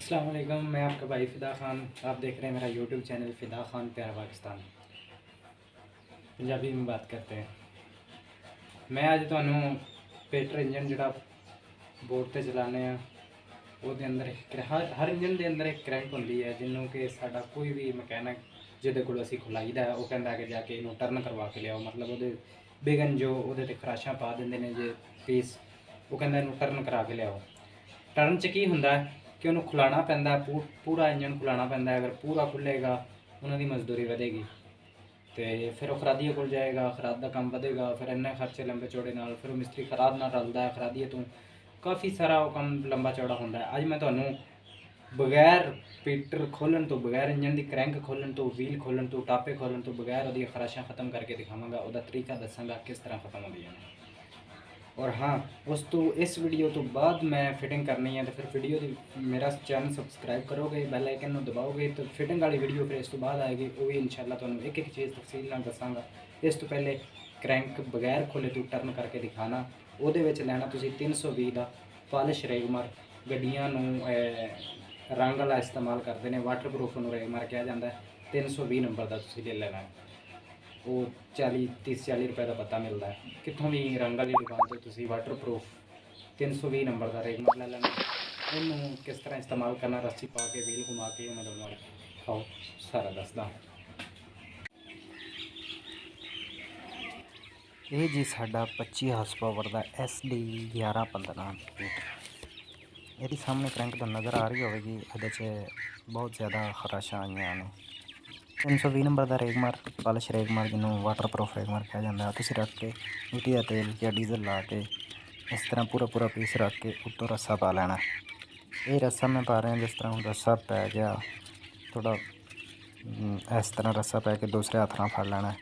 अस्सलाम वालेकुम। मैं आपका भाई फ़िदा ख़ान। आप देख रहे हैं मेरा यूट्यूब चैनल फ़िदा ख़ान प्यारा पाकिस्तान। पंजाबी में बात करते हैं। मैं अज तुहानू पेटर इंजन जिहड़ा बोर्ड ते चलाने ਉਹਦੇ ਅੰਦਰ ਹਰ ਇੰਜਨ ਦੇ ਅੰਦਰ ਇੱਕ ਕਰੰਟ ਹੁੰਦੀ ਹੈ ਜਿਹਨੂੰ ਕਿ ਸਾਡਾ ਕੋਈ ਵੀ ਮਕੈਨਿਕ ਜਿਹਦੇ ਕੋਲ ਅਸੀਂ ਖੁਲਾਈਦਾ ਉਹ ਕਹਿੰਦਾ ਕਿ ਜਾ ਕੇ ਇਹਨੂੰ ਟਰਨ ਕਰਵਾ ਕੇ ਲਿਆਓ। ਮਤਲਬ ਉਹਦੇ ਬਿਗਨ ਜੋ ਉਹਦੇ 'ਤੇ ਖਰਾਸ਼ਾਂ ਪਾ ਦਿੰਦੇ ਨੇ ਜੇ ਪੀਸ, ਉਹ ਕਹਿੰਦਾ ਇਹਨੂੰ ਟਰਨ ਕਰਾ ਕੇ ਲਿਆਓ। ਟਰਨ 'ਚ ਕੀ ਹੁੰਦਾ ਕਿ ਉਹਨੂੰ ਖੁਲਾਉਣਾ ਪੈਂਦਾ, ਪੂਰਾ ਇੰਜਨ ਖੁਲਾਉਣਾ ਪੈਂਦਾ। ਅਗਰ ਪੂਰਾ ਖੁੱਲ੍ਹੇਗਾ ਉਹਨਾਂ ਦੀ ਮਜ਼ਦੂਰੀ ਵਧੇਗੀ ਅਤੇ ਫਿਰ ਉਹ ਖਰਾਦੀਏ ਕੋਲ ਜਾਏਗਾ, ਖਰਾਦ ਦਾ ਕੰਮ ਵਧੇਗਾ। ਫਿਰ ਇੰਨੇ ਖਰਚੇ ਲੰਬੇ ਚੌੜੇ ਨਾਲ, ਫਿਰ ਉਹ ਮਿਸਤਰੀ ਖਰਾਦ ਨਾਲ ਰਲਦਾ, ਖਰਾਦੀਏ ਤੋਂ ਕਾफ़ी सारा वो काम लंबा चौड़ा होंदा है। अज मैं तुहानू बगैर पीटर खोलन तो, बगैर इंजन की क्रैंक खोलन तो, व्हील खोलन तो, टापे खोलन तो, बगैर वो खराशां ख़त्म करके दिखावांगा, उसका तरीका दसांगा किस तरह ख़त्म होंदियां ने। और हाँ, उस तो इस वीडियो तो बाद मैं फिटिंग करनी है तो फिर वीडियो की मेरा चैनल सबसक्राइब करोगे, बैल आइकन दबाओगे तो फिटिंग वाली वीडियो फिर इस तो बाद आएगी। वो भी इंशाल्लाह तुहानू एक एक चीज़ तफसील नाल दसांगा। इस तो पहले क्रैंक बगैर खोले तो टर्न करके दिखाना। ਉਹਦੇ ਵਿੱਚ ਲੈਣਾ ਤੁਸੀਂ 320 ਦਾ ਪਾਲਿਸ਼ ਰੇਗਮਾਰ। ਗੱਡੀਆਂ ਨੂੰ ਰੰਗ ਵਾਲਾ ਇਸਤੇਮਾਲ ਕਰਦੇ ਨੇ, ਵਾਟਰਪ੍ਰੂਫ ਨੂੰ ਰੇਗਮਾਰ ਕਿਹਾ ਜਾਂਦਾ ਹੈ। 320 ਨੰਬਰ ਦਾ ਤੁਸੀਂ ਲੈ ਲੈਣਾ। ਉਹ 30-40 ਰੁਪਏ ਦਾ ਪਤਾ ਮਿਲਦਾ ਹੈ ਕਿੱਥੋਂ ਵੀ, ਰੰਗ ਵਾਲੀ ਦੁਕਾਨ ਤੋਂ ਤੁਸੀਂ ਵਾਟਰਪ੍ਰੂਫ 320 ਨੰਬਰ ਦਾ ਰੇਗਮਾਰ ਲੈ ਲੈਣਾ। ਉਹਨੂੰ ਕਿਸ ਤਰ੍ਹਾਂ ਇਸਤੇਮਾਲ ਕਰਨਾ, ਰੱਸੀ ਪਾ ਕੇ ਵੀਲ ਘੁਮਾ ਕੇ ਮੈਂ ਤੁਹਾਨੂੰ ਖਾਓ ਸਾਰਾ ਦੱਸਦਾ। ਇਹ ਜੀ ਸਾਡਾ 25 ਹਾਰਸ ਪਾਵਰ ਦਾ SD 1115 ਇਹਦੀ ਸਾਹਮਣੇ ਕਰੰਟ ਤੋਂ ਨਜ਼ਰ ਆ ਰਹੀ ਹੋਵੇਗੀ। ਇਹਦੇ 'ਚ ਬਹੁਤ ਜ਼ਿਆਦਾ ਖਰਾਸ਼ਾਂ ਆਈਆਂ ਨੇ। 320 ਨੰਬਰ ਦਾ ਰੇਗਮਾਰ, ਪਾਲਿਸ਼ ਰੇਗਮਾਰ, ਜਿਹਨੂੰ ਵਾਟਰਪ੍ਰੂਫ ਰੇਗਮਾਰ ਕਿਹਾ ਜਾਂਦਾ, ਤੁਸੀਂ ਰੱਖ ਕੇ ਮਿੱਟੀ ਦਾ ਤੇਲ ਜਾਂ ਡੀਜ਼ਲ ਲਾ ਕੇ ਇਸ ਤਰ੍ਹਾਂ ਪੂਰਾ ਪੀਸ ਰੱਖ ਕੇ ਉੱਤੋਂ ਰੱਸਾ ਪਾ ਲੈਣਾ। ਇਹ ਰੱਸਾ ਮੈਂ ਪਾ ਰਿਹਾ ਜਿਸ ਤਰ੍ਹਾਂ ਹੁਣ ਰੱਸਾ ਪੈ ਗਿਆ ਥੋੜ੍ਹਾ ਇਸ ਤਰ੍ਹਾਂ ਰੱਸਾ ਪੈ ਕੇ ਦੂਸਰੇ ਹੱਥ ਨਾਲ ਫੜ ਲੈਣਾ।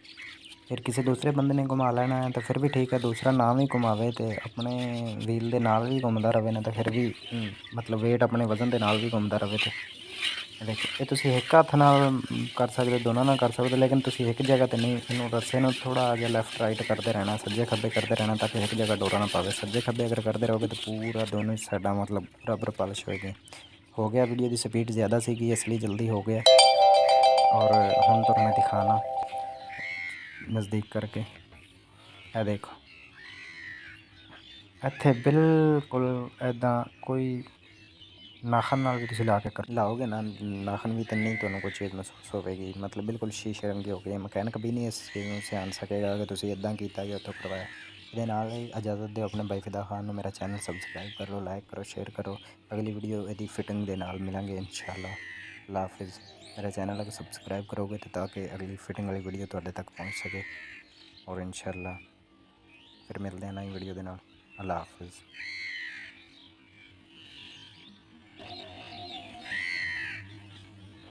फिर किसी दूसरे बंदे ने घुमा लेना है तो फिर भी ठीक है, दूसरा ना भी घुमावे तो अपने व्हील के नाल भी घूमता रहे ना, तो फिर भी मतलब वेट अपने वजन के नाल भी घूमता रहे। तो देखो ये तुसी एक हत्थ नाल कर सकते, दोनों नाल कर सकते, लेकिन तुसी एक जगह तो नहीं, इनू रस्से नूं थोड़ा जिहा लैफ्ट राइट करते रहना, सज्जे खब्बे करते रहना, ताकि एक जगह डोरा ना पावे। सज्जे खब्बे अगर करते रहोगे तो पूरा दोनों साइडां मतलब बराबर पालिश होएगी। हो गया, वीडियो की स्पीड ज़्यादा सी इसलिए जल्दी हो गया। और हुण तुहानूं मैं दिखाना नज़दीक करके। ਇਹ ਦੇਖੋ ਇੱਥੇ ਬਿਲਕੁਲ ਇੱਦਾਂ ਕੋਈ ਨਾਖਨ ਨਾਲ ਵੀ ਤੁਸੀਂ ਲਾ ਕੇ ਲਾਓਗੇ ਨਾ, ਨਾਖਨ ਵੀ ਤਾਂ ਨਹੀਂ ਤੁਹਾਨੂੰ ਕੋਈ ਚੀਜ਼ ਮਹਿਸੂਸ ਹੋਵੇਗੀ। ਮਤਲਬ ਬਿਲਕੁਲ ਸ਼ੀਸ਼ੇ ਰੰਗੇ ਹੋ ਗਏ। ਮਕੈਨਿਕ ਵੀ ਨਹੀਂ ਇਸ ਚੀਜ਼ ਨੂੰ ਸਿਆਣ ਸਕੇਗਾ ਕਿ ਤੁਸੀਂ ਇੱਦਾਂ ਕੀਤਾ ਜਾਂ ਉੱਥੋਂ ਕਰਵਾਇਆ। ਇਹਦੇ ਨਾਲ ਹੀ ਇਜਾਜ਼ਤ ਦਿਓ ਆਪਣੇ ਭਾਈ ਫਿਦਾ ਖਾਨ ਨੂੰ। ਮੇਰਾ ਚੈਨਲ ਸਬਸਕ੍ਰਾਈਬ ਕਰੋ, ਲਾਈਕ ਕਰੋ, ਸ਼ੇਅਰ ਕਰੋ। ਅਗਲੀ ਵੀਡੀਓ ਇਹਦੀ ਫਿਟਿੰਗ ਦੇ ਨਾਲ ਮਿਲਾਂਗੇ ਇੰਸ਼ਾਅੱਲਾ। ਅੱਲਾ ਹਾਫਿਜ਼। मेरा चैनल अगर सब्सक्राइब करोगे तो ताकि अगली फिटिंग वाली वीडियो तुहाडे तक पहुँच सके। और इंशाअल्लाह फिर मिलते हैं नई वीडियो के नाल। अल्लाह हाफिज़।